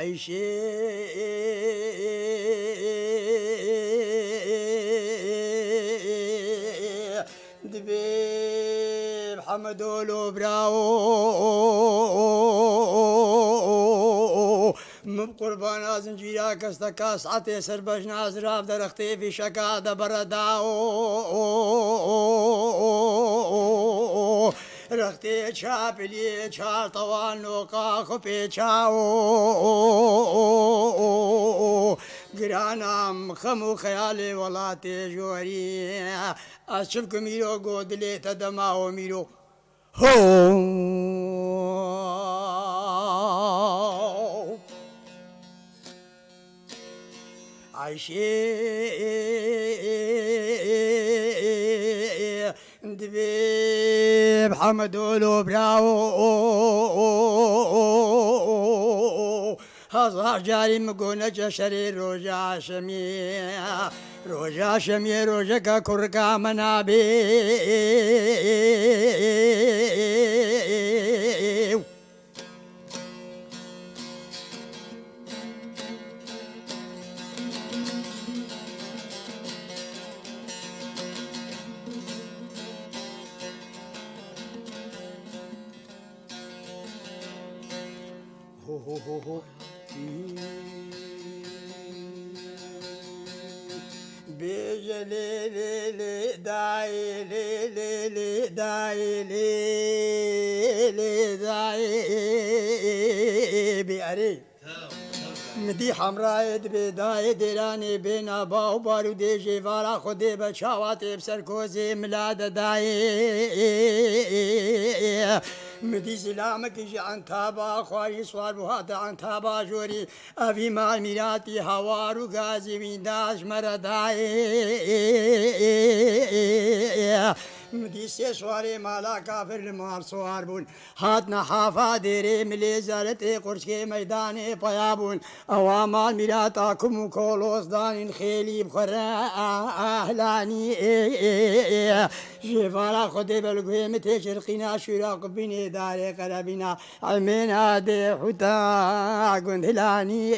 عيشي دبي محمد ولو براو مبقربان زنجيرا كستكا ساعتي سربش نازراف درختي في شكا دبرداو رختي شابلي چال طوال نوقا خبي چاو گرانم خمو خیالی ولاتي جوري اشوفك ميرو قودلي تدماو ميرو هو عايشين دبي محمد ولو براو هزار جاري مقونة جشري روجا شمي روجا كركا منابي بيجي لي داي لي داي لي داي بياري ندي حمراء بداية ديراني بين باو بارو دي جيفارا خدي بشاواتي بسركوزي ملاد داي مدي سلامك يجي عن تابا خواري سوار بوهات عن تابا جوري أبي مال ميراتي هوارو غازي من داش مرداي مدي سواري مالا كافر المار سوار بون هاتنا حافا ديري ملي زارتي قرشكي ميداني بيابون أوامال ميراتاكم كولوس دانين خيلي بخرا أهلاني جيفارا خدي بالقويم تشرقنا شراق بني داري قربنا عمينا دي حتا قندلاني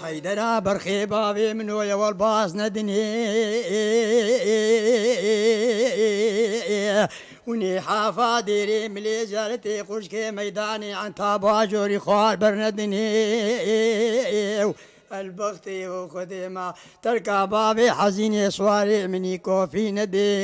حيدرا برخي بابي منو يا والباس ندني وني حافا ديري ملي زارتي قرشكي ميداني عن تابا جوري خوار برندني البختي وخدمة تركا بابي حزيني صواري مني كوفي ندي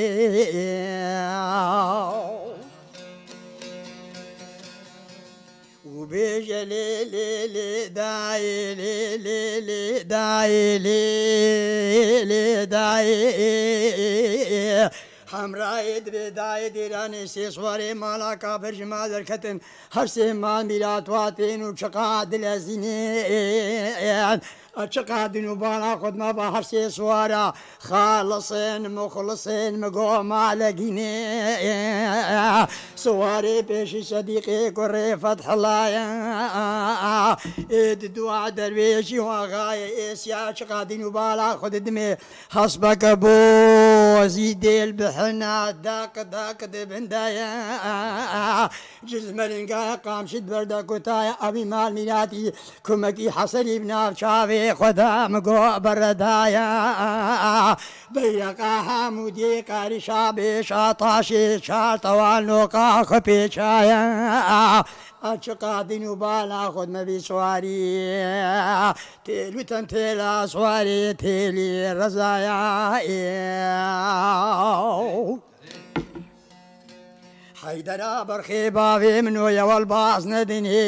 وبيجي لي داي لي داي لي داي حمراء بداية ديراني سيسواري مالا كافر جمال الكتن هرسي مال ميلات واتين وشقاد الازينين اشقاد نبالا خد ما بحر سيسوارا خالصين مخلصين مقوم على جنين سواري بيشي صديقي قري فتح الله الدعاء درويشي وغاية إيسيا شقاد نبالا خد دمي حسبك بو زيد البحنا داك دبن دايا جزم الانقا قام شد بردك وتايا ابي مال ميلاتي كمكي حسري بنار شافي خدا مقو بردايا بيقا حمودي قاري شابي شاطاشي شاطوال نوقا خبي شايا أشقادين وبالا خد نبي سواري تيلو تنتيلا سواري تيلي رزايا حيدرا برخي بابي منو يا والباص ندني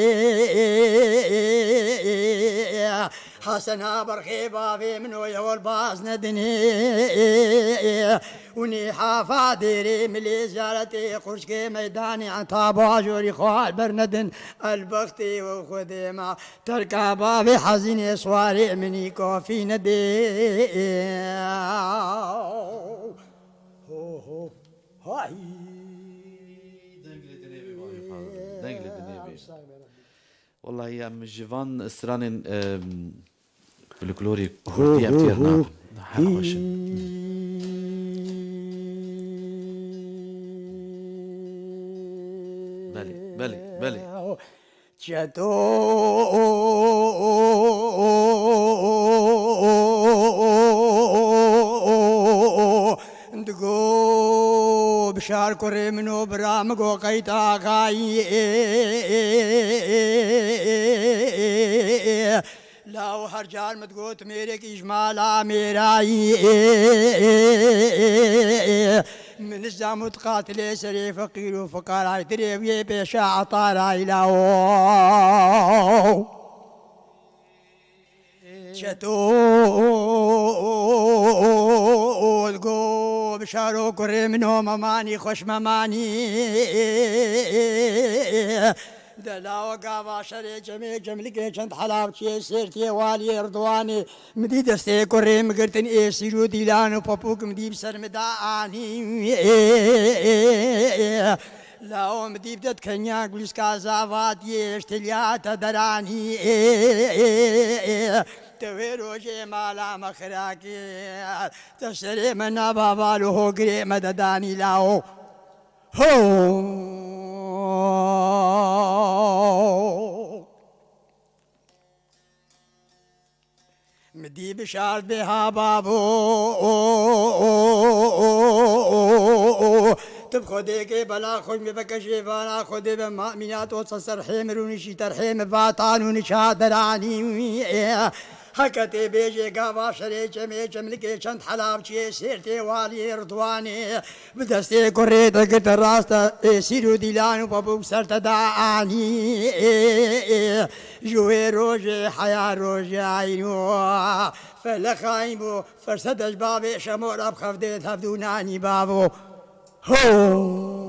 حسنا برخي بابي منو يا والباص ندني وني حافا ديري ملي زارتي قرشكي ميداني عن طابا جوري خوال برندن البختي وخديمة تركا بابي حزيني صواري مني كوفي ندي هو هاي والله يا ام جيفان استرانن فلكلوري كورتي امتيرنا حقوشن بله بله بله دقو بشار كري منو برامقو قيتا خاي لاو هرجال متقوت ميرك إجمالا ميراي من الزام تقاتل سري فقير وفقراء تريبي بيشا عطارا إلاو شتو تقو بشارو كري منو مماني خوش مماني دلاو قاوا شري جميع جملك چند حلاو چي سيرتي والي اردواني مدي دستي كوري مگرتن اي سيرو ديلانو پپوك مدي بسر مداني لاو مدي بدت كنيا گلوس كازاوات يشتليات دراني تويرو جي مالا مخراكي تسري منا بابالو هو قري مدداني لاو هو مدي بشار بها بابو تبخو ديكي بلا خوش مبكشي فانا خودي بمأمينات وتصر حيمروني شي ترحيم باطانوني شادراني هكتي بيجي قاوا شري جميع جملكي چند حلاب چي سيرتي والي اردواني بدستي كوريتا قلت راستا سيرو ديلانو بابو سرت دعاني جوي روجي حيا روجي عينو فلخايمو فرسدش بابي شمور ابخف ديت هفدوناني بابو هو